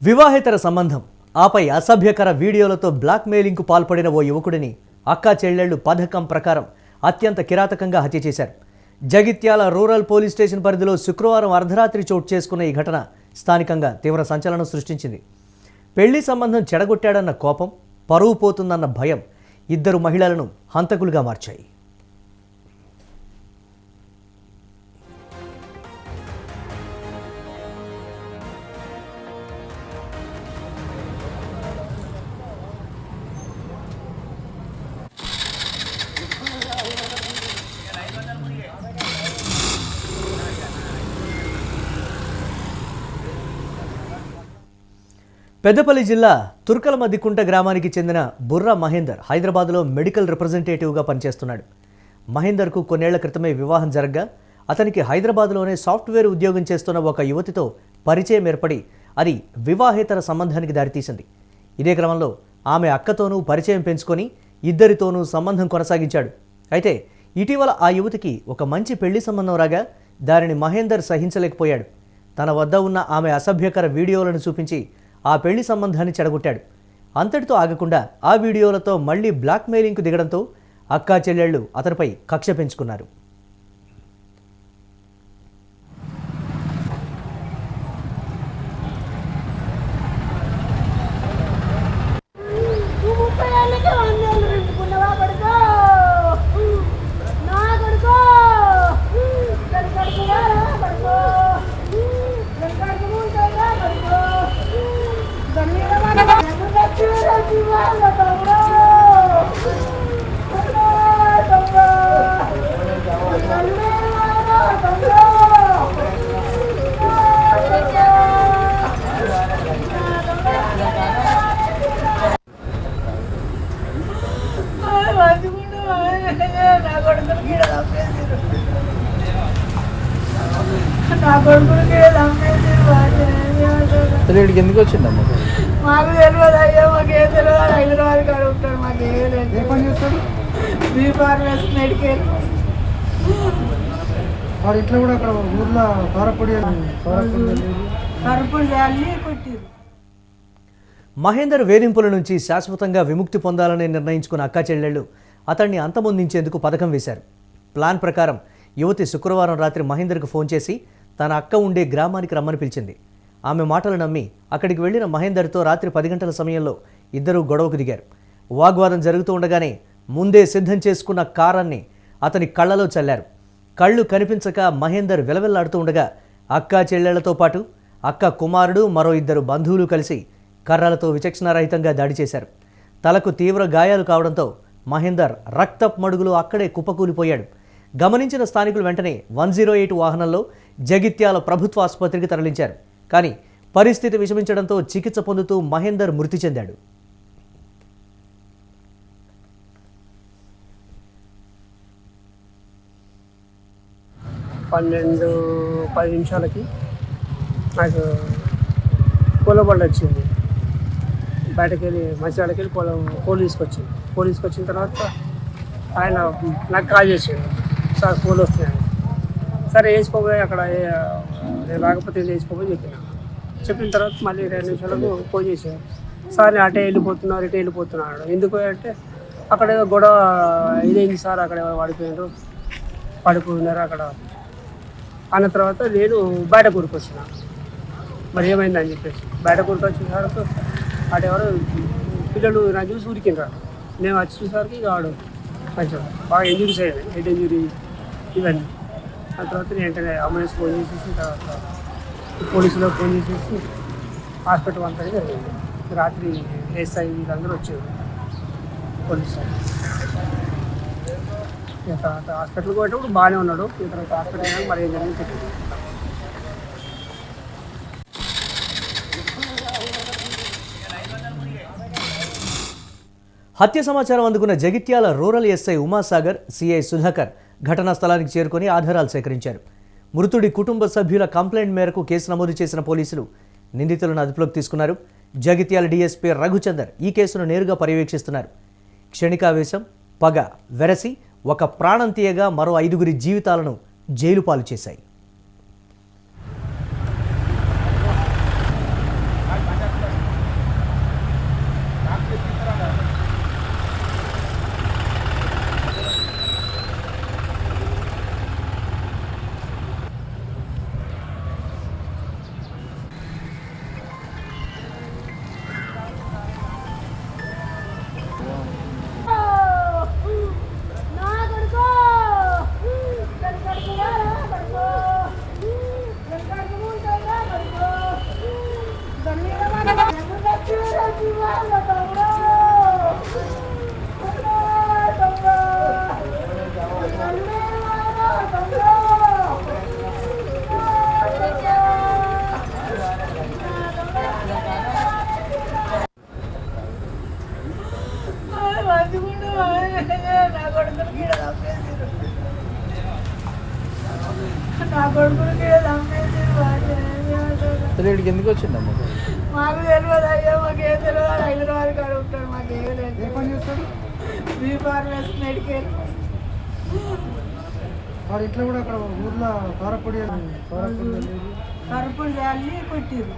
వివాహేతర సంబంధం ఆపై అసభ్యకర వీడియోలతో బ్లాక్మెయిలింగ్కు పాల్పడిన ఓ యువకుడిని అక్కా చెల్లెళ్లు పథకం ప్రకారం అత్యంత కిరాతకంగా హత్య చేశారు. జగిత్యాల రూరల్ పోలీస్ స్టేషన్ పరిధిలో శుక్రవారం అర్ధరాత్రి చోటు చేసుకున్న ఈ ఘటన స్థానికంగా తీవ్ర సంచలనం సృష్టించింది. పెళ్లి సంబంధం చెడగొట్టాడన్న కోపం, పరువు పోతుందన్న భయం ఇద్దరు మహిళలను హంతకులుగా మార్చాయి. పెద్దపల్లి జిల్లా తుర్కలమద్దికుంట గ్రామానికి చెందిన బుర్రా మహేందర్ హైదరాబాద్లో మెడికల్ రిప్రజెంటేటివ్గా పనిచేస్తున్నాడు. మహేందర్కు కొన్నేళ్ల క్రితమే వివాహం జరగ్గా అతనికి హైదరాబాద్లోనే సాఫ్ట్వేర్ ఉద్యోగం చేస్తున్న ఒక యువతితో పరిచయం ఏర్పడి అది వివాహేతర సంబంధానికి దారితీసింది. ఇదే క్రమంలో ఆమె అక్కతోనూ పరిచయం పెంచుకొని ఇద్దరితోనూ సంబంధం కొనసాగించాడు. అయితే ఇటీవల ఆ యువతికి ఒక మంచి పెళ్లి సంబంధం రాగా దానిని మహేందర్ సహించలేకపోయాడు. తన వద్ద ఉన్న ఆమె అసభ్యకర వీడియోలను చూపించి ఆ పెళ్లి సంబంధాన్ని చెడగొట్టాడు. అంతటితో ఆగకుండా ఆ వీడియోలతో మళ్లీ బ్లాక్మెయిలింగ్కు దిగడంతో అక్కా చెల్లెళ్లు అతనిపై కక్ష పెంచుకున్నారు. ఇక్కడికి ఎందుకు వచ్చిందమ్మా? మాకు తెలియదు అయ్యా, మాకేం తెలియదు. హైదరాబాద్ కాడ ఉంటాడు, మాకేం లేదు. మెడికల్ వాడు ఇట్లా కూడా అక్కడ ఊర్లో కారపొడి చల్లి కొట్టిరు. మహేందర్ వేధింపుల నుంచి శాశ్వతంగా విముక్తి పొందాలని నిర్ణయించుకున్న అక్కా చెల్లెళ్లు అతన్ని అంతమొందించేందుకు పథకం వేశారు. ప్లాన్ ప్రకారం యువతి శుక్రవారం రాత్రి మహేందర్కు ఫోన్ చేసి తన అక్క ఉండే గ్రామానికి రమ్మని పిలిచింది. ఆమె మాటలు నమ్మి అక్కడికి వెళ్లిన మహేందర్తో రాత్రి 10 గంటల సమయంలో ఇద్దరూ గొడవకు దిగారు. వాగ్వాదం జరుగుతూ ఉండగానే ముందే సిద్ధం చేసుకున్న కారాన్ని అతని కళ్ళలో చల్లారు. కళ్ళు కనిపించక మహేందర్ విలవిల్లాడుతూ ఉండగా అక్కా చెల్లెళ్లతో పాటు అక్క కుమారుడు, మరో ఇద్దరు బంధువులు కలిసి కర్రలతో విచక్షణారహితంగా దాడి చేశారు. తలకు తీవ్ర గాయాలు కావడంతో మహేందర్ రక్తపు మడుగులో అక్కడే కుప్పకూలిపోయాడు. గమనించిన స్థానికులు వెంటనే 108 వాహనంలో జగిత్యాల ప్రభుత్వ ఆసుపత్రికి తరలించారు. కానీ పరిస్థితి విషమించడంతో చికిత్స పొందుతూ మహేందర్ మృతి చెందాడు. పన్నెండు 10 నిమిషాలకి నాకు పొలబండి వచ్చింది. బయటకు వెళ్ళి మంచిర్యాలకి వెళ్ళి పోలీస్కి వచ్చిన తర్వాత ఆయన నాకు కాల్ చేసాడు, సార్ పోలు వస్తున్నాయని. సరే వేసుకోపోయి అక్కడ నేను రాకపోతే వేసుకోపోయి చెప్పిన తర్వాత మళ్ళీ 2 నిమిషాలకు ఫోన్ చేశాను. సార్ నేను అటే వెళ్ళిపోతున్నాను, ఇటే వెళ్ళిపోతున్నాడు. ఎందుకు అంటే అక్కడ ఏదో గొడవ ఇదేంది సార్, అక్కడ పడిపోయినారు అక్కడ అన్న తర్వాత నేను బయట కూరుకొచ్చిన. మరి ఏమైందని చెప్పేసి బయట కూరుకొచ్చిన తర్వాత అటు ఎవరు పిల్లలు నా చూసి ఉరికినారు. నేను వచ్చి చూసేసరికి ఇక వాడు కొంచెం బాగా ఇంజురీస్ అయ్యాయి, హెడ్ ఇంజురీ ఇవన్నీ. ఆ తర్వాత నేను వెంటనే అంబులెన్స్ ఫోన్ చేసేసి తర్వాత పోలీసులో ఫోన్ చేసేసి హాస్పిటల్ అంతా జరిగింది. రాత్రి ఎస్ఐ వీళ్ళందరూ వచ్చారు పోలీసు. తర్వాత హాస్పిటల్కి పోయేటప్పుడు బాగానే ఉన్నాడు. తర్వాత హాస్పిటల్ అయినా మరి ఏం జరిగింది తెలియదు. హత్య సమాచారం అందుకున్న Jagtial rural SI Umasagar, CI Sudhakar ఘటనా స్థలానికి చేరుకొని ఆధారాలు సేకరించారు. మృతుడి కుటుంబ సభ్యుల కంప్లైంట్ మేరకు కేసు నమోదు చేసిన పోలీసులు నిందితులను అదుపులోకి తీసుకున్నారు. జగిత్యాల డీఎస్పీ రఘుచందర్ ఈ కేసును నేరుగా పర్యవేక్షిస్తున్నారు. క్షణికావేశం, పగ వెరసి ఒక ప్రాణం తీయగా మరో 5గురి జీవితాలను జైలు పాలు చేశాయి. అసలు ఇక్కడికి ఎందుకు వచ్చిండమ్మా? మాకు తెలియదు అయ్యా, మాకేం తెలియదు. హైదరాబాద్ కాడ ఉంటాడు, మాకేం ఏ లేదు. పని చేస్తాడు? B pharmacy medical. వాడు ఇంట్లో కూడా అక్కడ ఊర్లో కారపొడి కరుపులు అల్లి కొట్టిర్రు.